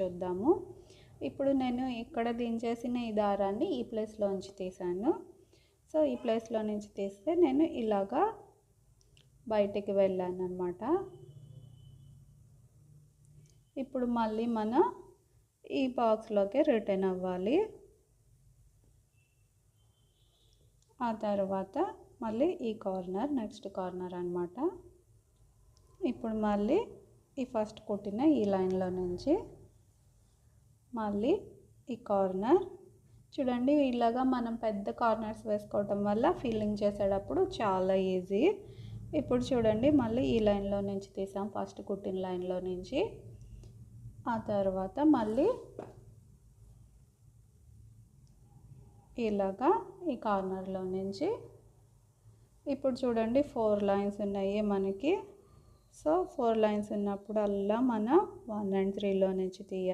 చూద్దాము. ఇప్పుడు నేను ఇక్కడ దించేసిన ఈ దారాన్ని ఈ ప్లేస్లోంచి తీసాను. సో ఈ ప్లేస్లో నుంచి తీస్తే నేను ఇలాగా బయటికి వెళ్ళాను అన్నమాట. ఇప్పుడు మళ్ళీ మనం ఈ బాక్స్లోకి రిటర్న్ అవ్వాలి. ఆ తర్వాత మళ్ళీ ఈ కార్నర్, నెక్స్ట్ కార్నర్ అన్నమాట. ఇప్పుడు మళ్ళీ ఈ ఫస్ట్ కుట్టిన ఈ లైన్లో నుంచి మళ్ళీ ఈ కార్నర్ చూడండి. ఇలాగా మనం పెద్ద కార్నర్స్ వేసుకోవటం వల్ల ఫిల్లింగ్ చేసేటప్పుడు చాలా ఈజీ. ఇప్పుడు చూడండి మళ్ళీ ఈ లైన్లో నుంచి తీసాం, ఫస్ట్ కుట్టిన లైన్లో నుంచి. ఆ తర్వాత మళ్ళీ ఇలాగా ఈ కార్నర్లో నుంచి ఇప్పుడు చూడండి 4 లైన్స్ ఉన్నాయి మనకి. సో 4 లైన్స్ ఉన్నప్పుడల్లా మనం 1 and 3లో నుంచి తీయాలి.